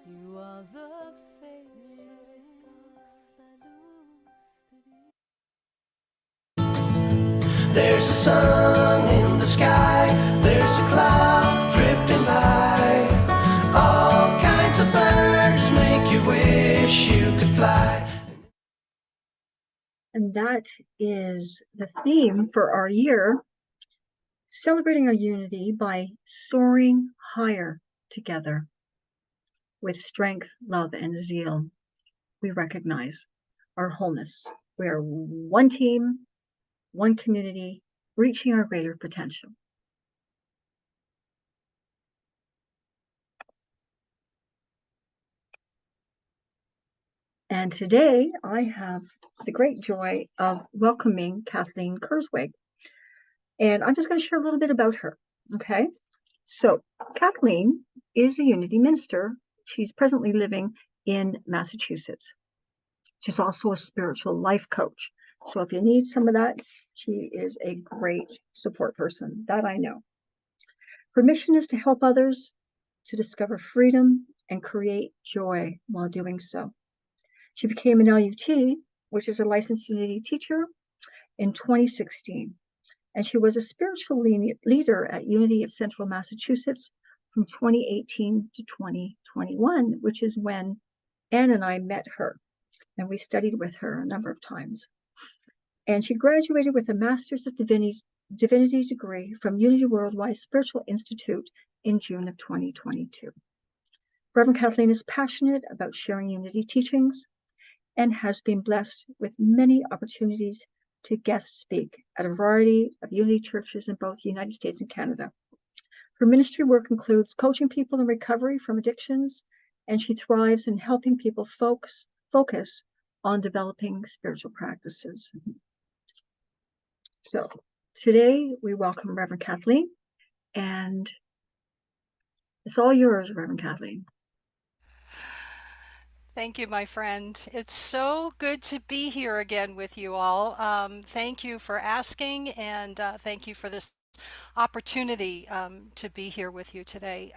You are the face. There's a sun in the sky, there's a cloud drifting by. All kinds of birds make you wish you could fly. And that is the theme for our year, celebrating our unity by soaring higher together with strength, love, and zeal. We recognize our wholeness. We are one team, one community, reaching our greater potential. And today I have the great joy of welcoming Kathleen Kerswig. And I'm just going to share a little bit about her. Okay. So Kathleen is a Unity minister. She's presently living in Massachusetts. She's also a spiritual life coach. So if you need some of that, she is a great support person. That I know. Her mission is to help others to discover freedom and create joy while doing so. She became an LUT, which is a licensed Unity teacher, in 2016. And she was a spiritual leader at Unity of Central Massachusetts from 2018 to 2021, which is when Anne and I met her, and we studied with her a number of times. And she graduated with a Master's of Divinity degree from Unity Worldwide Spiritual Institute in June of 2022. Reverend Kathleen is passionate about sharing Unity teachings and has been blessed with many opportunities to guest speak at a variety of Unity churches in both the United States and Canada. Her ministry work includes coaching people in recovery from addictions, and she thrives in helping people focus on developing spiritual practices. So today we welcome Reverend Kathleen, and it's all yours, Reverend Kathleen. Thank you, my friend. It's so good to be here again with you all. Thank you for asking, and thank you for this opportunity to be here with you today.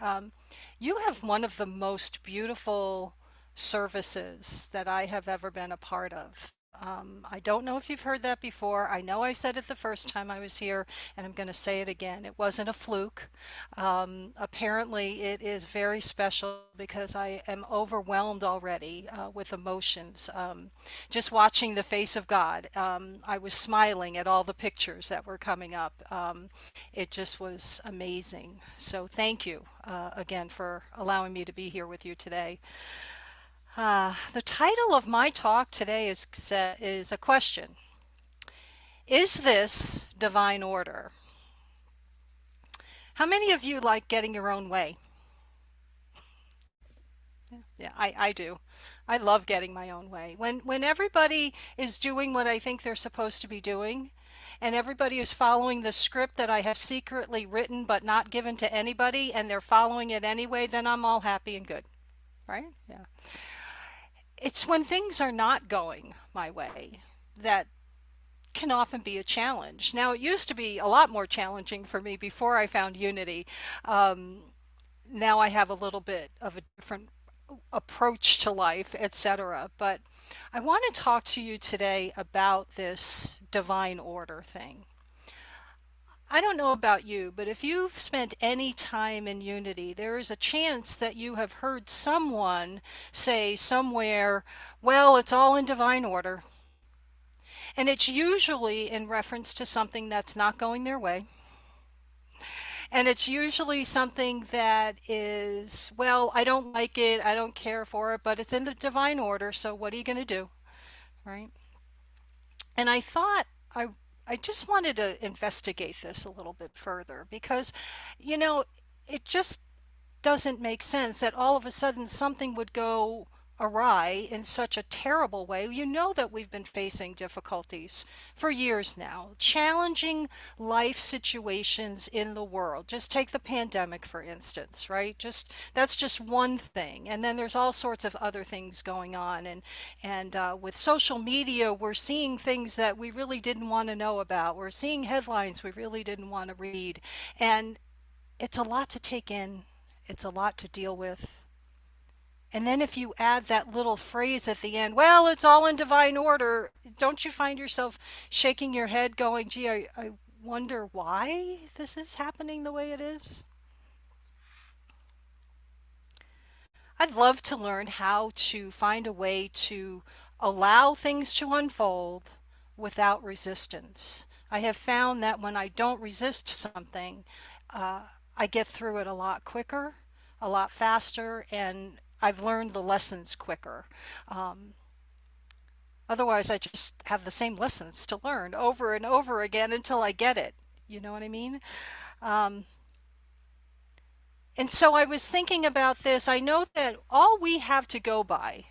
You have one of the most beautiful services that I have ever been a part of. I don't know if you've heard that before. I know I said it the first time I was here, and I'm going to say it again. It wasn't a fluke. Apparently, it is very special because I am overwhelmed already with emotions. Just watching the face of God, I was smiling at all the pictures that were coming up. It just was amazing. So thank you again for allowing me to be here with you today. The title of my talk today is a question. Is this divine order? How many of you like getting your own way? Yeah, I do. I love getting my own way. When everybody is doing what I think they're supposed to be doing, and everybody is following the script that I have secretly written but not given to anybody, and they're following it anyway, then I'm all happy and good, right? Yeah. It's when things are not going my way that can often be a challenge. Now, it used to be a lot more challenging for me before I found Unity. Now I have a little bit of a different approach to life, etc. But I want to talk to you today about this divine order thing. I don't know about you, but if you've spent any time in Unity, there is a chance that you have heard someone say somewhere, well, it's all in divine order. And it's usually in reference to something that's not going their way. And it's usually something that is, well, I don't like it, I don't care for it, but it's in the divine order, so what are you going to do? Right? And I thought I just wanted to investigate this a little bit further because, you know, it just doesn't make sense that all of a sudden something would go awry in such a terrible way. You know that we've been facing difficulties for years now, challenging life situations in the world. Just take the pandemic, for instance, right? Just that's just one thing. And then there's all sorts of other things going on. And with social media, we're seeing things that we really didn't want to know about. We're seeing headlines we really didn't want to read. And it's a lot to take in. it's a lot to deal with. And then if you add that little phrase at the end, well, it's all in divine order, don't you find yourself shaking your head going, gee, I wonder why this is happening the way it is? I'd love to learn how to find a way to allow things to unfold without resistance. I have found that when I don't resist something, uh, I get through it a lot quicker, a lot faster, and I've learned the lessons quicker. Um, Otherwise, I just have the same lessons to learn over and over again until I get it. You know what I mean? Um, And so I was thinking about this. I know that all we have to go by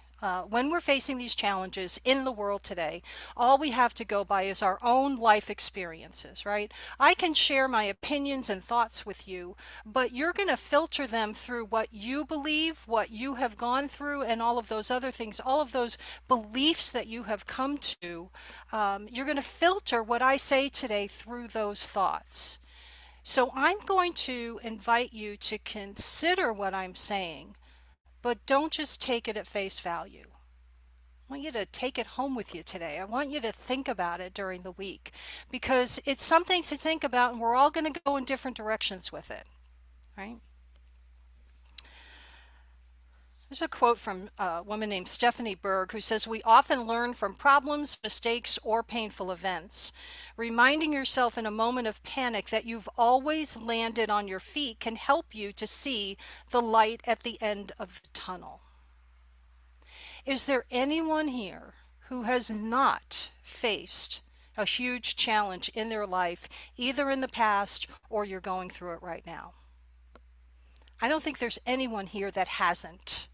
when we're facing these challenges in the world today, all we have to go by is our own life experiences, right? I can share my opinions and thoughts with you, but you're going to filter them through what you believe, what you have gone through, and all of those other things, all of those beliefs that you have come to. You're going to filter what I say today through those thoughts. So I'm going to invite you to consider what I'm saying, but don't just take it at face value. I want you to take it home with you today. I want you to think about it during the week because it's something to think about and we're all going to go in different directions with it, right? There's a quote from a woman named Stephanie Berg who says, "We often learn from problems, mistakes, or painful events. Reminding yourself in a moment of panic that you've always landed on your feet can help you to see the light at the end of the tunnel." Is there anyone here who has not faced a huge challenge in their life, either in the past or you're going through it right now? I don't think there's anyone here that hasn't,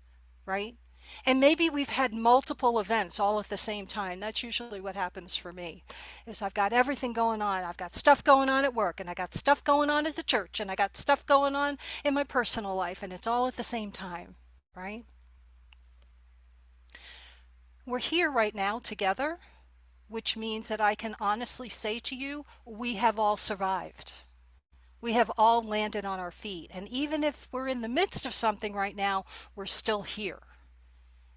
right? And maybe we've had multiple events all at the same time. That's usually what happens for me. Is I've got everything going on. I've got stuff going on at work and I got stuff going on at the church and I got stuff going on in my personal life and it's all at the same time, right? We're here right now together, which means that I can honestly say to you, we have all survived. We have all landed on our feet. And even if we're in the midst of something right now, we're still here.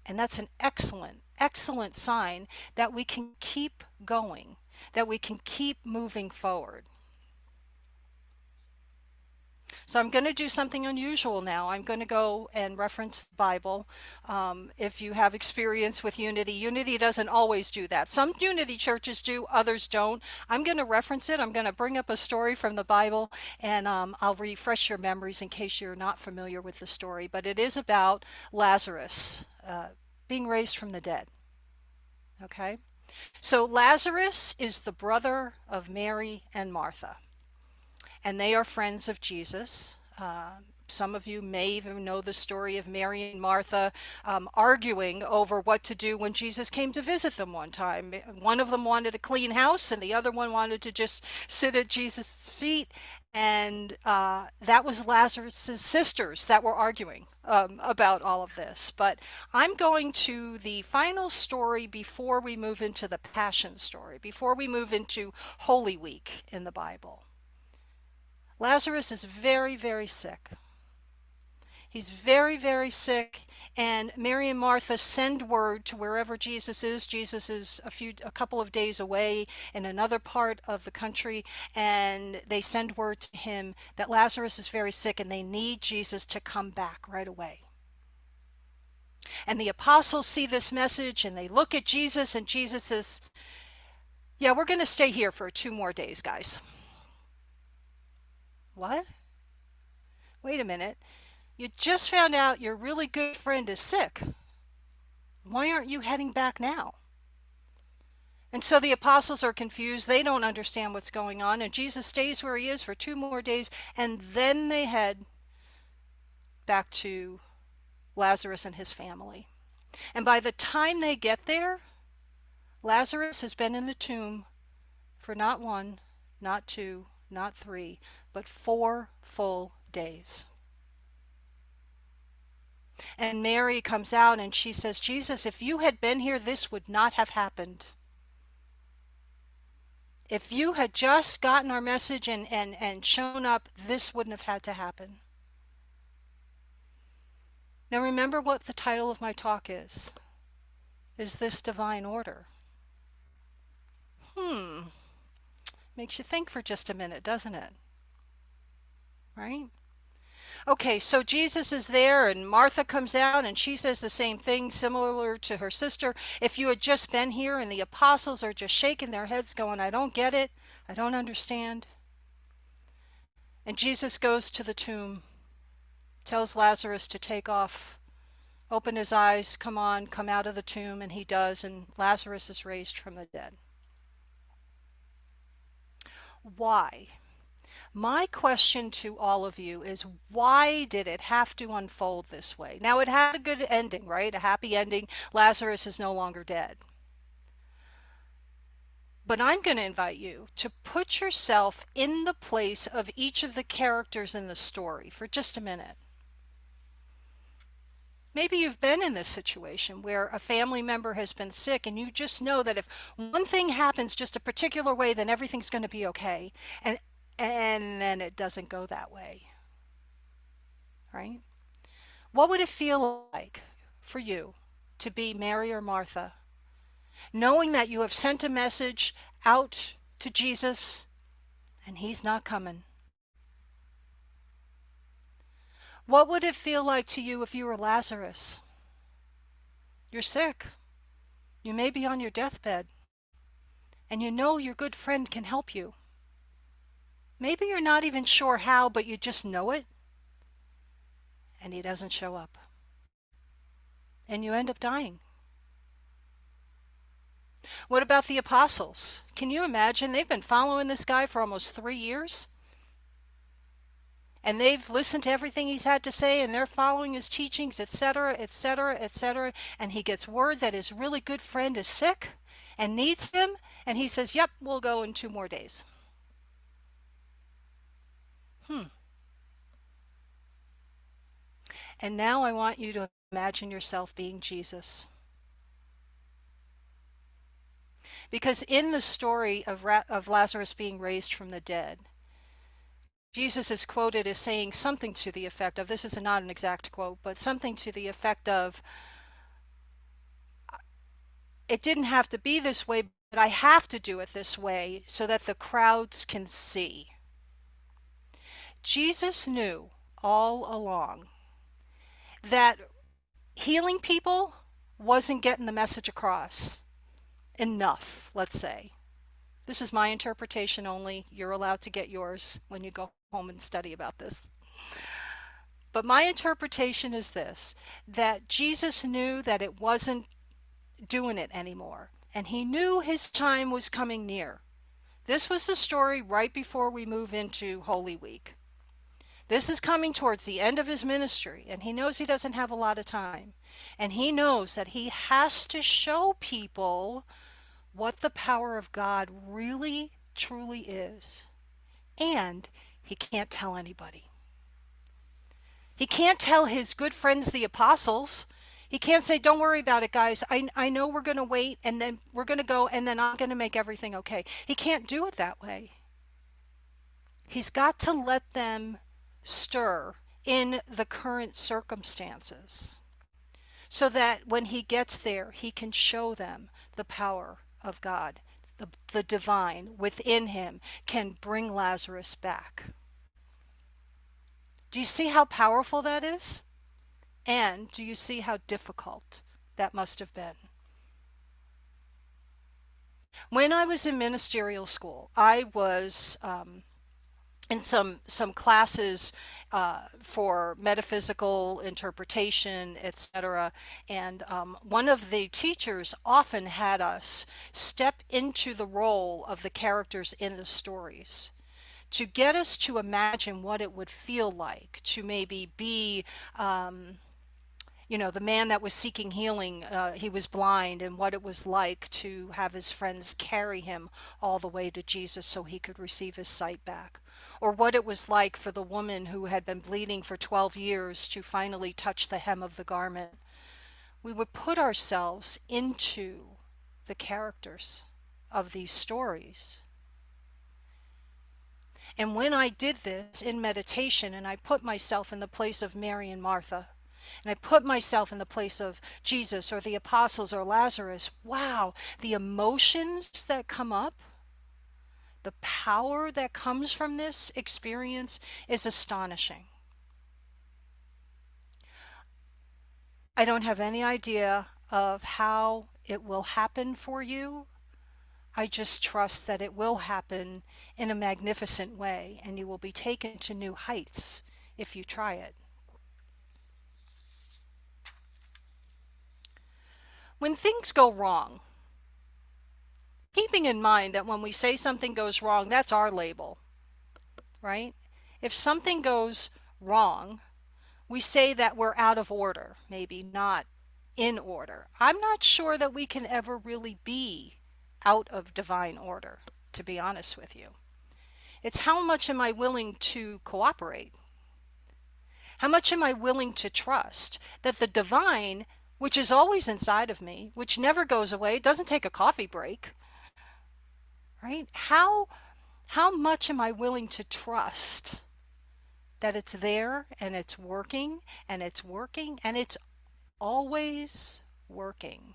And that's an excellent, excellent sign that we can keep going, that we can keep moving forward. So I'm going to do something unusual now. I'm going to go and reference the Bible. If you have experience with Unity, Unity doesn't always do that. Some Unity churches do, others don't. I'm going to reference it. I'm going to bring up a story from the Bible, and I'll refresh your memories in case you're not familiar with the story. But it is about Lazarus being raised from the dead. Okay? So Lazarus is the brother of Mary and Martha, and they are friends of Jesus. Some of you may even know the story of Mary and Martha arguing over what to do when Jesus came to visit them one time. One of them wanted a clean house, and the other one wanted to just sit at Jesus' feet. And that was Lazarus' sisters that were arguing about all of this. But I'm going to the final story before we move into the Passion story, before we move into Holy Week in the Bible. Lazarus is very, very sick. He's very, very sick, and Mary and Martha send word to wherever Jesus is. Jesus is a couple of days away in another part of the country, and they send word to him that Lazarus is very sick and they need Jesus to come back right away. And the apostles see this message and they look at Jesus, and Jesus says, "Yeah, we're going to stay here for 2 more days, guys." What? Wait a minute. You just found out your really good friend is sick. Why aren't you heading back now? And so the apostles are confused. They don't understand what's going on. And Jesus stays where he is for 2 more days. And then they head back to Lazarus and his family. And by the time they get there, Lazarus has been in the tomb for not 1, not 2, not 3, but 4 full days. And Mary comes out and she says, "Jesus, if you had been here, this would not have happened. If you had just gotten our message and shown up, this wouldn't have had to happen." Now remember what the title of my talk is this divine order? Makes you think for just a minute, doesn't it? Right? Okay, so Jesus is there and Martha comes out and she says the same thing, similar to her sister. If you had just been here, and the apostles are just shaking their heads going, I don't get it. I don't understand. And Jesus goes to the tomb, tells Lazarus to take off, open his eyes, come on, come out of the tomb, and he does, and Lazarus is raised from the dead. Why? My question to all of you is, why did it have to unfold this way? Now, it had a good ending, right? A happy ending. Lazarus is no longer dead. But I'm going to invite you to put yourself in the place of each of the characters in the story for just a minute. Maybe you've been in this situation where a family member has been sick and you just know that if one thing happens just a particular way, then everything's going to be okay. And then it doesn't go that way, right? What would it feel like for you to be Mary or Martha, knowing that you have sent a message out to Jesus and he's not coming? What would it feel like to you if you were Lazarus? You're sick. You may be on your deathbed. And you know your good friend can help you. Maybe you're not even sure how, but you just know it. And he doesn't show up. And you end up dying. What about the apostles? Can you imagine? They've been following this guy for almost 3 years. And they've listened to everything he's had to say, and they're following his teachings, etc., etc., etc. And he gets word that his really good friend is sick and needs him. And he says, yep, we'll go in 2 more days. And now I want you to imagine yourself being Jesus. Because in the story of Lazarus being raised from the dead, Jesus is quoted as saying something to the effect of, this is not an exact quote, but something to the effect of, it didn't have to be this way, but I have to do it this way so that the crowds can see. Jesus knew all along that healing people wasn't getting the message across enough, let's say. This is my interpretation only. You're allowed to get yours when you go home and study about this. But my interpretation is this, that Jesus knew that it wasn't doing it anymore, and he knew his time was coming near. This was the story right before we move into Holy Week. This is coming towards the end of his ministry, and he knows he doesn't have a lot of time. And he knows that he has to show people what the power of God really, truly is. And he can't tell anybody. He can't tell his good friends, the apostles. He can't say, don't worry about it, guys. I know we're going to wait, and then we're going to go, and then I'm going to make everything okay. He can't do it that way. He's got to let them stir in the current circumstances so that when he gets there, he can show them the power of God. The divine within him can bring Lazarus back. Do you see how powerful that is? And do you see how difficult that must have been? When I was in ministerial school, I was in some classes for metaphysical interpretation, etc. And one of the teachers often had us step into the role of the characters in the stories to get us to imagine what it would feel like to maybe be the man that was seeking healing, he was blind, and what it was like to have his friends carry him all the way to Jesus so he could receive his sight back. Or what it was like for the woman who had been bleeding for 12 years to finally touch the hem of the garment. We would put ourselves into the characters of these stories. And when I did this in meditation and I put myself in the place of Mary and Martha, and I put myself in the place of Jesus or the apostles or Lazarus, wow, the emotions that come up, the power that comes from this experience is astonishing. I don't have any idea of how it will happen for you. I just trust that it will happen in a magnificent way and you will be taken to new heights if you try it. When things go wrong, keeping in mind that when we say something goes wrong, that's our label, right? If something goes wrong, we say that we're out of order, maybe not in order. I'm not sure that we can ever really be out of divine order, to be honest with you. It's how much am I willing to cooperate? How much am I willing to trust that the divine, which is always inside of me, which never goes away, it doesn't take a coffee break, right? How much am I willing to trust that it's there and it's working and it's working and it's always working?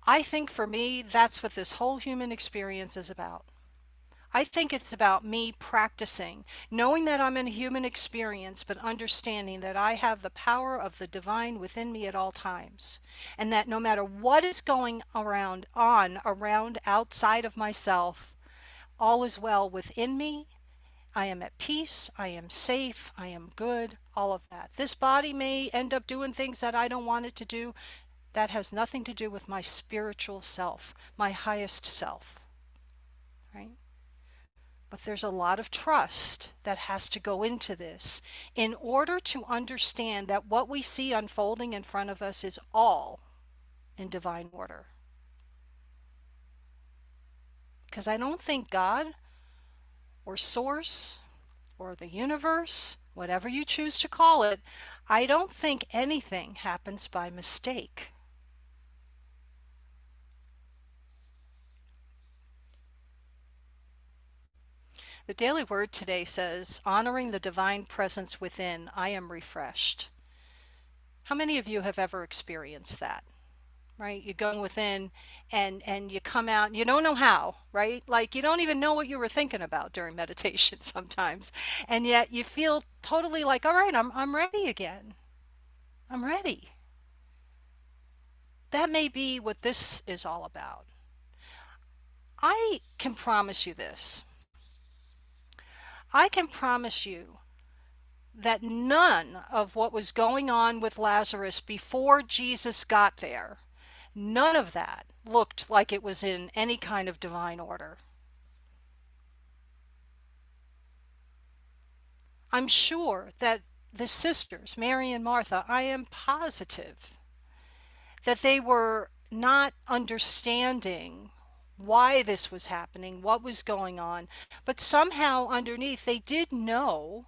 I think for me, that's what this whole human experience is about. I think it's about me practicing, knowing that I'm in a human experience, but understanding that I have the power of the divine within me at all times. And that no matter what is going around outside of myself, all is well within me. I am at peace, I am safe, I am good, all of that. This body may end up doing things that I don't want it to do. That has nothing to do with my spiritual self, my highest self, right? But there's a lot of trust that has to go into this in order to understand that what we see unfolding in front of us is all in divine order. Because I don't think God or Source or the universe, whatever you choose to call it, I don't think anything happens by mistake. The daily word today says, honoring the divine presence within, I am refreshed. How many of you have ever experienced that? Right? You go within and you come out and you don't know how, right? Like you don't even know what you were thinking about during meditation sometimes. And yet you feel totally like, all right, I'm ready again. I'm ready. That may be what this is all about. I can promise you this. I can promise you that none of what was going on with Lazarus before Jesus got there, none of that looked like it was in any kind of divine order. I'm sure that the sisters, Mary and Martha, I am positive that they were not understanding why this was happening, what was going on, but somehow underneath they did know,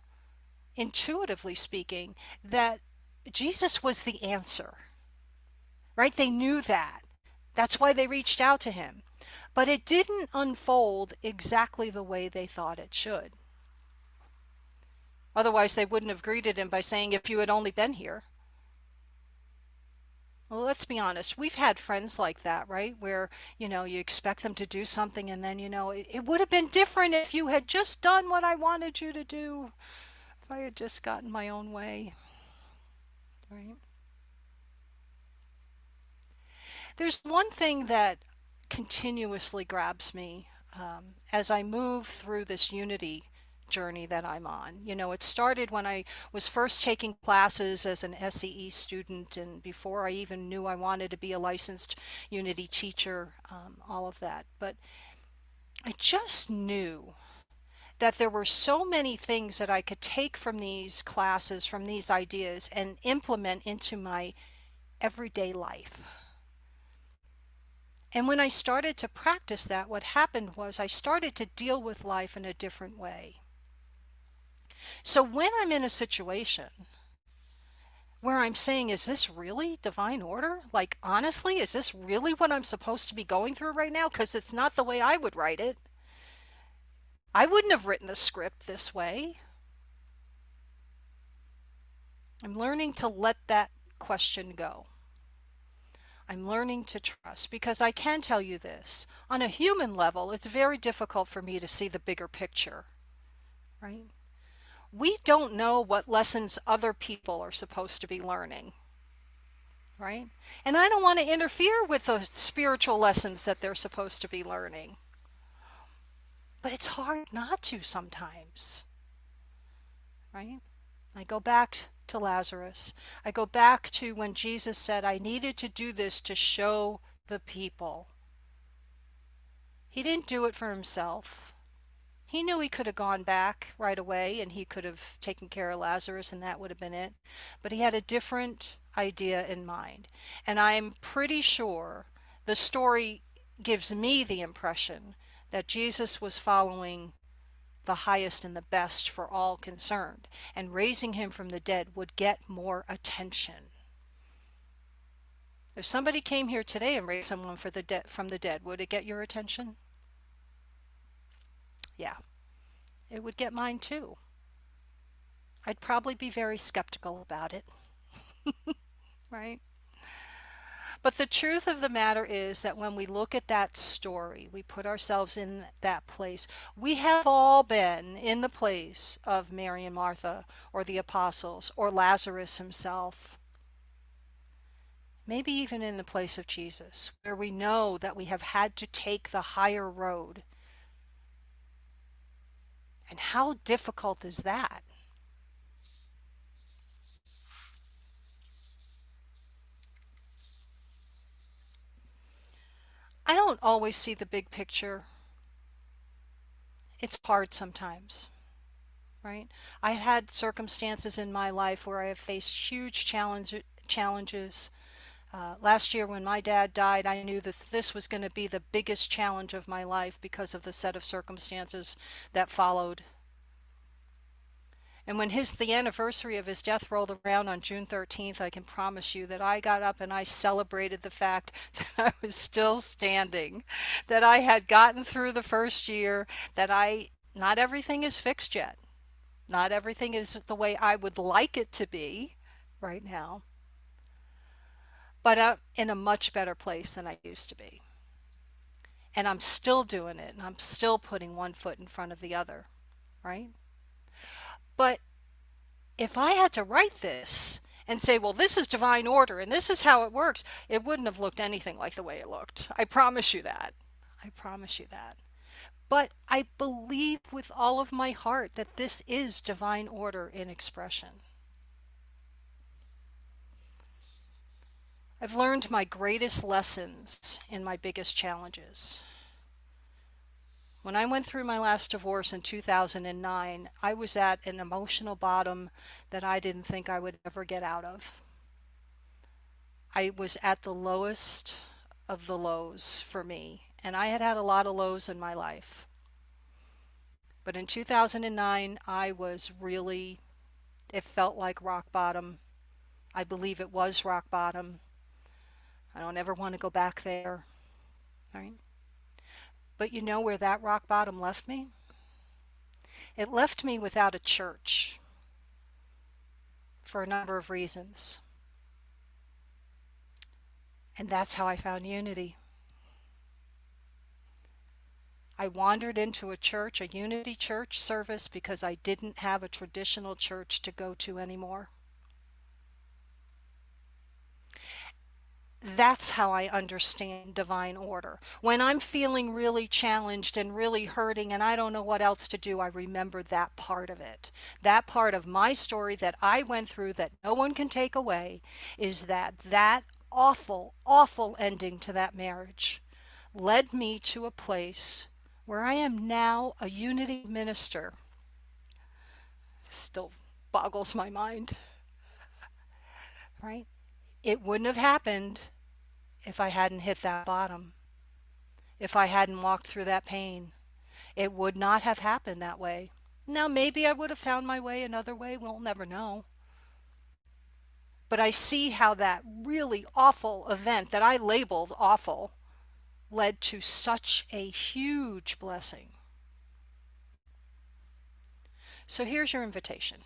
intuitively speaking, that Jesus was the answer, right? They knew that. That's why they reached out to him. But it didn't unfold exactly the way they thought it should. Otherwise, they wouldn't have greeted him by saying, if you had only been here. Well, let's be honest. We've had friends like that, right? Where, you expect them to do something and then, it would have been different if you had just done what I wanted you to do. If I had just gotten my own way, right? There's one thing that continuously grabs me as I move through this unity journey that I'm on. It started when I was first taking classes as an SEE student and before I even knew I wanted to be a licensed unity teacher, all of that. But I just knew that there were so many things that I could take from these classes, from these ideas, and implement into my everyday life. And when I started to practice that, what happened was I started to deal with life in a different way. So when I'm in a situation where I'm saying, is this really divine order? Like, honestly, is this really what I'm supposed to be going through right now? Because it's not the way I would write it. I wouldn't have written the script this way. I'm learning to let that question go. I'm learning to trust because I can tell you this. On a human level, it's very difficult for me to see the bigger picture, right? We don't know what lessons other people are supposed to be learning, right? And I don't want to interfere with the spiritual lessons that they're supposed to be learning. But it's hard not to sometimes, right? I go back to Lazarus. I go back to when Jesus said, I needed to do this to show the people. He didn't do it for himself. He knew he could have gone back right away and he could have taken care of Lazarus and that would have been it. But he had a different idea in mind. And I'm pretty sure the story gives me the impression that Jesus was following the highest and the best for all concerned, and raising him from the dead would get more attention. If somebody came here today and raised someone from the dead, would it get your attention? Yeah, it would get mine too. I'd probably be very skeptical about it, right? But the truth of the matter is that when we look at that story, we put ourselves in that place. We have all been in the place of Mary and Martha, or the apostles, or Lazarus himself. Maybe even in the place of Jesus, where we know that we have had to take the higher road. And how difficult is that? I don't always see the big picture. It's hard sometimes, right? I had circumstances in my life where I have faced huge challenges. Last year when my dad died, I knew that this was going to be the biggest challenge of my life because of the set of circumstances that followed. And when the anniversary of his death rolled around on June 13th, I can promise you that I got up and I celebrated the fact that I was still standing, that I had gotten through the first year, that not everything is fixed yet. Not everything is the way I would like it to be right now, but I'm in a much better place than I used to be. And I'm still doing it, and I'm still putting one foot in front of the other, right? But if I had to write this and say, well, this is divine order and this is how it works, it wouldn't have looked anything like the way it looked. I promise you that. I promise you that. But I believe with all of my heart that this is divine order in expression. I've learned my greatest lessons in my biggest challenges. When I went through my last divorce in 2009, I was at an emotional bottom that I didn't think I would ever get out of. I was at the lowest of the lows for me, and I had had a lot of lows in my life. But in 2009, it felt like rock bottom. I believe it was rock bottom. I don't ever want to go back there, right? But you know where that rock bottom left me? It left me without a church for a number of reasons. And that's how I found unity. I wandered into a church, a unity church service, because I didn't have a traditional church to go to anymore. That's how I understand divine order. When I'm feeling really challenged and really hurting and I don't know what else to do, I remember that part of it. That part of my story that I went through that no one can take away is that awful, awful ending to that marriage led me to a place where I am now a unity minister. Still boggles my mind, right? It wouldn't have happened if I hadn't hit that bottom, if I hadn't walked through that pain. It would not have happened that way. Now, maybe I would have found my way another way. We'll never know. But I see how that really awful event that I labeled awful led to such a huge blessing. So here's your invitation.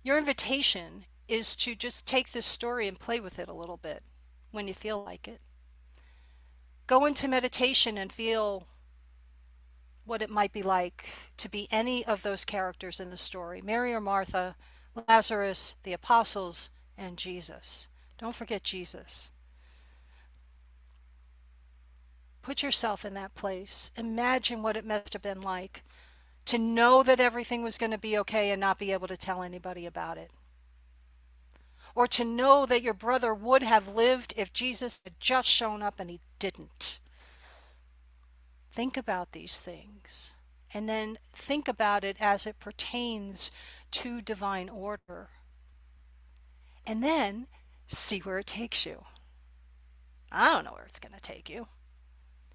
Your invitation is to just take this story and play with it a little bit when you feel like it. Go into meditation and feel what it might be like to be any of those characters in the story: Mary or Martha, Lazarus, the apostles, and Jesus. Don't forget Jesus. Put yourself in that place. Imagine what it must have been like to know that everything was going to be okay and not be able to tell anybody about it. Or to know that your brother would have lived if Jesus had just shown up and he didn't. Think about these things. And then think about it as it pertains to divine order. And then see where it takes you. I don't know where it's going to take you.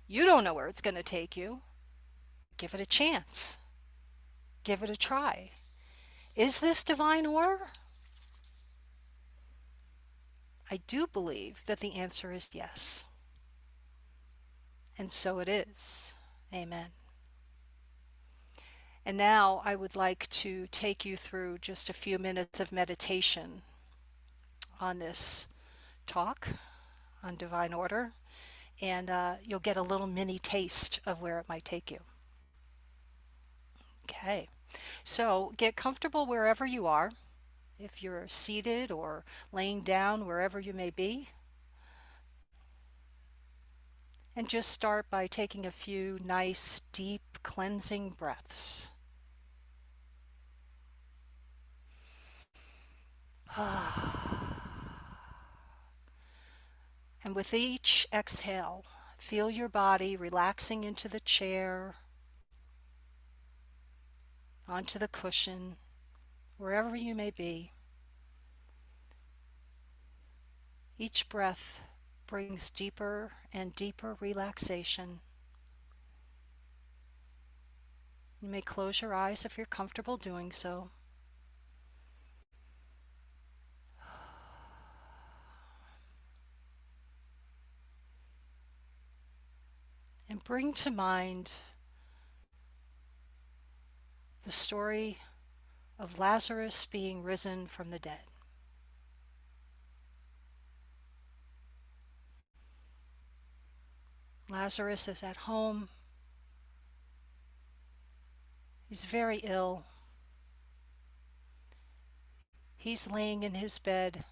You don't know where it's going to take you. Give it a chance. Give it a try. Is this divine order? I do believe that the answer is yes. And so it is. Amen. And now I would like to take you through just a few minutes of meditation on this talk on divine order, and you'll get a little mini taste of where it might take you. Okay, so get comfortable wherever you are. If you're seated or laying down, wherever you may be. And just start by taking a few nice, deep, cleansing breaths. And with each exhale, feel your body relaxing into the chair, onto the cushion, wherever you may be. Each breath brings deeper and deeper relaxation. You may close your eyes if you're comfortable doing so. And bring to mind the story of Lazarus being risen from the dead. Lazarus is at home. He's very ill. He's laying in his bed,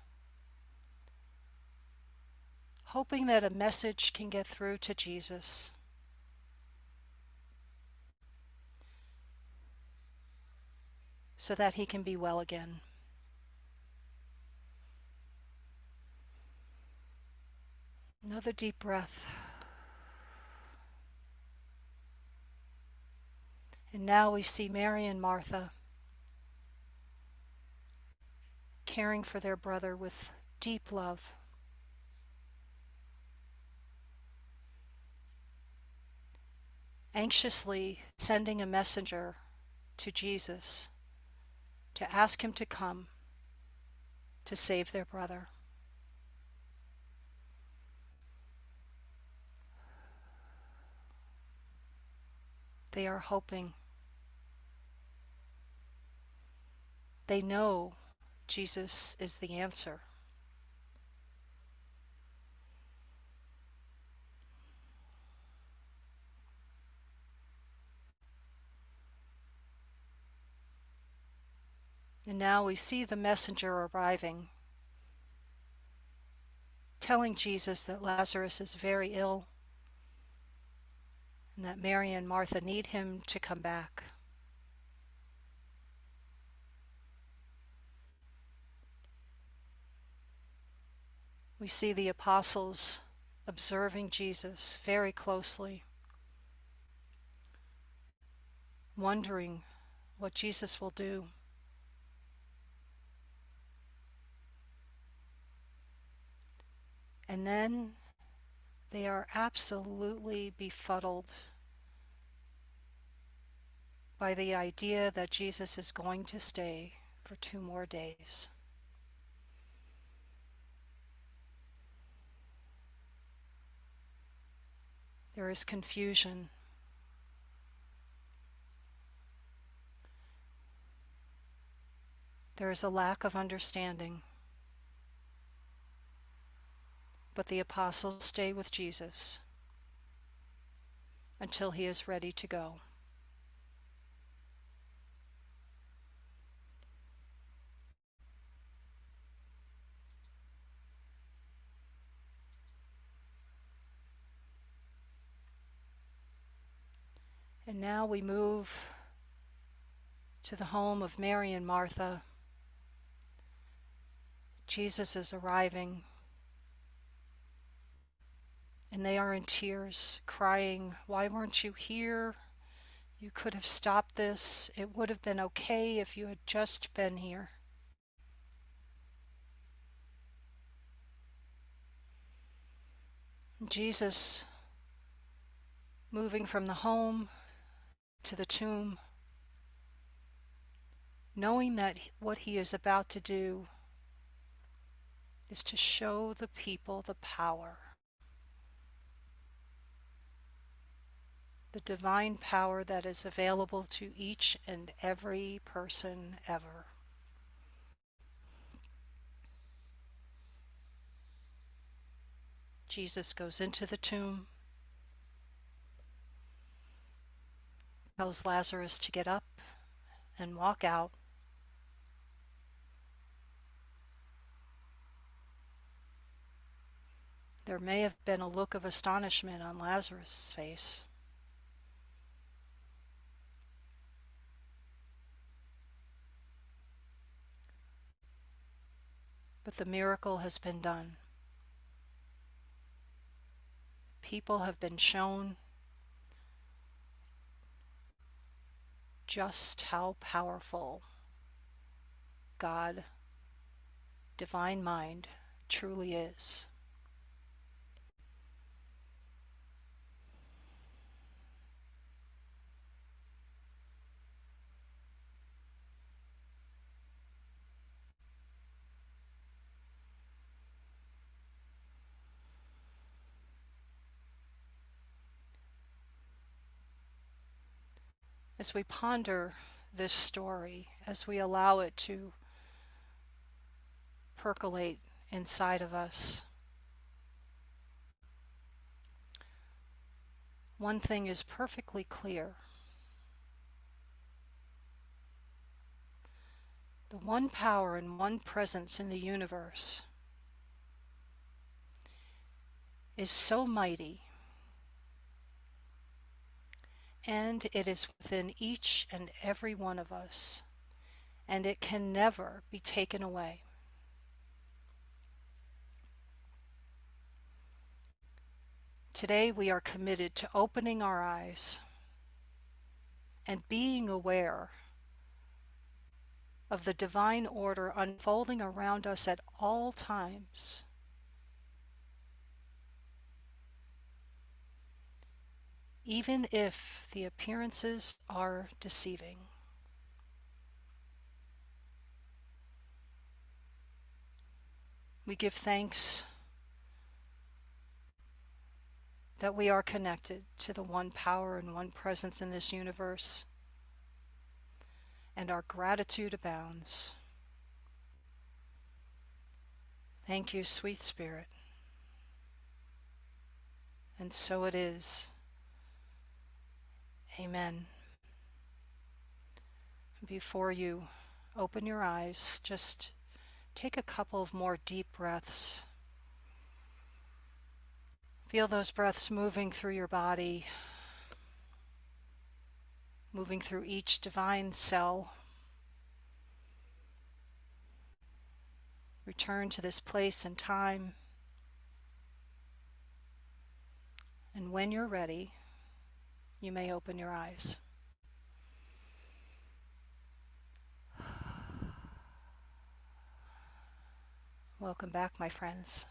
hoping that a message can get through to Jesus. So that he can be well again. Another deep breath. And now we see Mary and Martha caring for their brother with deep love. Anxiously sending a messenger to Jesus to ask him to come to save their brother. They are hoping. They know Jesus is the answer. And now we see the messenger arriving, telling Jesus that Lazarus is very ill and that Mary and Martha need him to come back. We see the apostles observing Jesus very closely, wondering what Jesus will do. And then they are absolutely befuddled by the idea that Jesus is going to stay for 2 more days. There is confusion. There is a lack of understanding, but the apostles stay with Jesus until he is ready to go. And now we move to the home of Mary and Martha. Jesus is arriving, and they are in tears, crying, "Why weren't you here? You could have stopped this. It would have been okay if you had just been here." Jesus, moving from the home to the tomb, knowing that what he is about to do is to show the people the power, the divine power that is available to each and every person ever. Jesus goes into the tomb, tells Lazarus to get up and walk out. There may have been a look of astonishment on Lazarus' face. But the miracle has been done. People have been shown just how powerful God, divine mind, truly is. As we ponder this story, as we allow it to percolate inside of us, one thing is perfectly clear. The one power and one presence in the universe is so mighty, and it is within each and every one of us, and it can never be taken away. Today we are committed to opening our eyes and being aware of the divine order unfolding around us at all times. Even if the appearances are deceiving. We give thanks that we are connected to the one power and one presence in this universe, and our gratitude abounds. Thank you, sweet Spirit. And so it is. Amen. Before you open your eyes, just take a couple of more deep breaths. Feel those breaths moving through your body, moving through each divine cell. Return to this place and time. And when you're ready, you may open your eyes. Welcome back, my friends.